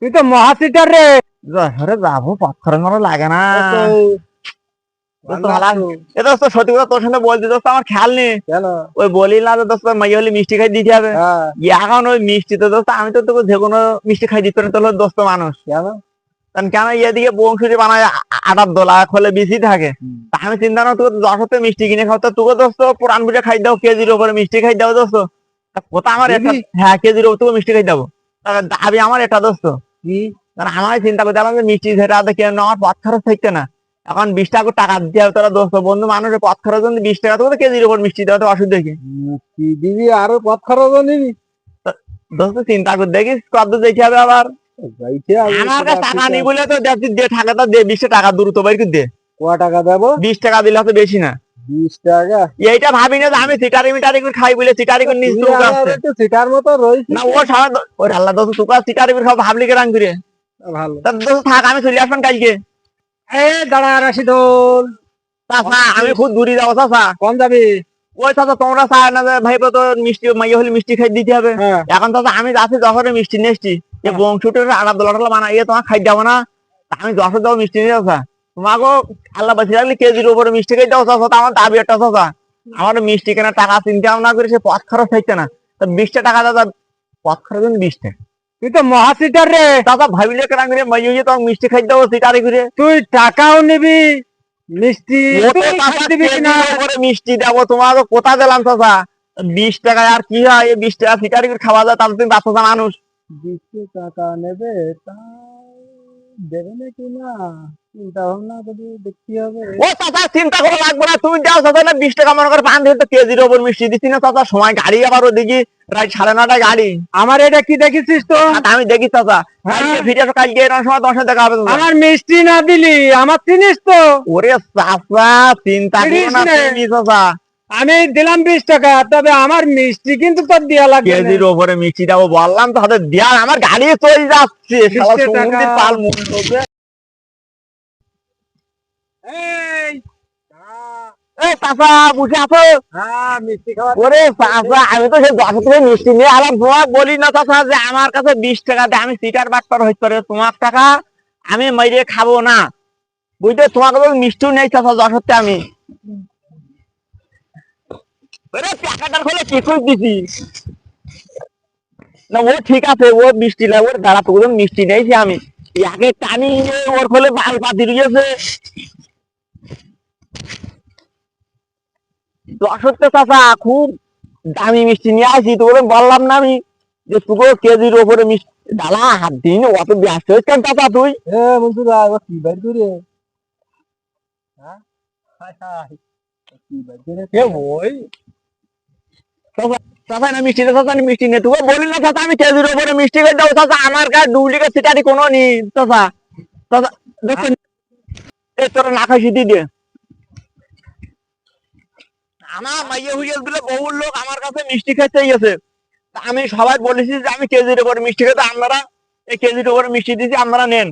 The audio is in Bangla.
তুই তো মহাসিটার রে। যশোরে যাবো পাথর মারো লাগে না। এটা তো সত্যি কথা তোর সাথে বলছি দোস্ত, আমার খেয়াল নেই। কেন? ওই বলি না যে দোস্ত মাইয়া হলে মিষ্টি খাই দিতে হবে। হ্যাঁ। এখন ওই মিষ্টি তো দোস্ত আমি তো তোকে যে কোনো মিষ্টি খাই দিত না, তোর দোস্ত মানুষ। কেন? কারণ কেন এদিকে বংশুরি বানায় আটার দোলা খোলে বেশি থাকে। তা আমি চিন্তা না তোকে যশোরতে মিষ্টি কিনে খাও, তো তোকে দোস্ত পুরান বুঝে খাই দাও, কেজির উপরে মিষ্টি খাই দাও দোস্ত। কোথা আমার একটা, হ্যাঁ কেজির উপর তোকে মিষ্টি খাই দাবো। দাবি আমার এটা দোস্ত কি? আমার চিন্তা করতে যে মিষ্টি সেটা কেন আমার পথ খরচ থাকতে না। এখন 20 টাকা টাকা দিতে হবে তোরা দোস্ত বন্ধু মানুষের পথ খরচ 20 টাকা, তো কেজির উপর মিষ্টি দেওয়া তো অসুবিধা কি? মিষ্টি দিবি আরো পথ খরচ নিবি? দোস্ত চিন্তা করে দেখিস কত যেতে হবে আবার। আমার কাছে টাকা নি বলে তো দে টাকাটা দে, 20 টাকা দ্রুত বাইর করে দে। কয় টাকা দেবো? 20 টাকা দিলে হয়তো বেশি না। 20 টাকা? এইটা ভাবি না যে আমি সিটারি মিটারি করে খাই বলে সিটারি করে নিজ তুই আসছে সিটার মতো রইছি না। ও সারা ওই আল্লাহ দোস্ত তুই সিটারি করে খাও ভাবলি কে রাং করে। ভালো। তা দোস্ত থাক আমি চলে আসবেন কালকে। এ দাঁড়া রাশিদুল। চাচা আমি খুব দূরে যাবো চাচা। কোন যাবি? ওই চাচা তোমরা চায় না যে ভাই তো মিষ্টি মাইয়া হলে মিষ্টি খাই দিতে হবে। এখন চাচা আমি যাচ্ছি যশোরে মিষ্টি নিয়ে এসছি, যে বংশুটের আড়া দোলা বানাইয়ে তোমার খাই যাবো না। আমি যশোর যাবো মিষ্টি নিয়ে চাচা, তোমাকে আল্লাহ বাঁচিয়ে রাখলে কেজির উপরে মিষ্টি খাই দাও চাচা। আমার দাবি একটা চাচা, আমার মিষ্টি কেনার টাকা চিন্তা ভাবনা করে সে পথ খরচ থাকছে না। তো 20 টাকা দাদা পথ খরচ 20 টাকা। তুই তো মহাসিটার রে। চাচা ভাবিলে কেন করে মাইয়া হয়ে তোমাকে মিষ্টি খাই দাও সিটারি করে। তুই টাকাও নিবি মিষ্টি দিবি না? মিষ্টি দেবো তোমাকে কোথা দিলাম চাচা। 20 টাকায় আর কি হয়, 20 টাকা সিটারি করে খাওয়া যায়, তাহলে তুমি বাচ্চা মানুষ। 20 টাকা নেবে তা দেবে নাকি না চিন্তা ভাবনা করে দেখতে হবে। ও চাচা চিন্তা করা লাগবে না, তুমি যাও চাচা না 20 টাকা মনে করে পান দিয়ে তো কেজির ওপর মিষ্টি দিচ্ছি না চাচা। সময় গাড়ি আবার ওদিকে প্রায় 9:30 গাড়ি। আমার এটা কি দেখেছিস তো? আমি দেখি চাচা কালকে ফিরে আসো, কালকে এরকম সময় 10 টাকা হবে। আমার মিষ্টি না দিলি আমার চিনিস তো? ওরে চাচা চিন্তা করো না তুমি চাচা। আমি দিলাম 20 টাকা, তবে আমার মিষ্টি কিন্তু তোর দেয়া লাগবে। কেজির ওপরে মিষ্টি দেবো বললাম তো, হাতে দেয়া আমার গাড়ি চলে যাচ্ছে। শালা সমুদ্রের পাল মুন্ড হচ্ছে। এই চাচা বুঝে আছো? মিষ্টি খাওয়া। ওরে চাচা আমি তো সেই 10 থেকে মিষ্টি নিয়ে আলাম, তোমাকে বলি না চাচা যে আমার কাছে 20 টাকা দিয়ে আমি সিটার বাটপার হইতে পারে, তোমার টাকা আমি মাইরে খাবো না বুঝতে। তোমাকে তো মিষ্টিও নেই চাচা যশোরতে আমি। ওরে টাকাটার হলে কি করে দিছি না। ও ঠিক আছে ও মিষ্টি না, ওর দাঁড়া তো মিষ্টি নেইছি আমি আগে টানি ওর খোলে বাল পাতি রয়েছে। যশোরতে চাচা খুব দামি মিষ্টি নিয়ে আসি, তোকে বললাম না আমি যে তোকে কেজির ওপরে মিষ্টি ডালা হাত দিন অত ব্যস্ত হচ্ছেন চাচা তুই। কি বাড়ি করে চাচা না মিষ্টি চাচা মিষ্টি নেই, তোকে বলি না চাচা আমি কেজির ওপরে মিষ্টি খেয়ে যাবো চাচা। আমার কাছে ডুপ্লিকেট সিটারি কোনো নি চাচা। চাচা দেখুন এই তোরা না খাইছি দিয়ে আমার মাইয়া হুইয়াল গুলো বহুর লোক আমার কাছে মিষ্টি খেতে গেছে। আমি সবাই বলেছি যে আমি কেজির উপরে মিষ্টি খেতে, আপনারা এই কেজির উপরে মিষ্টি দিয়েছি আপনারা নেন।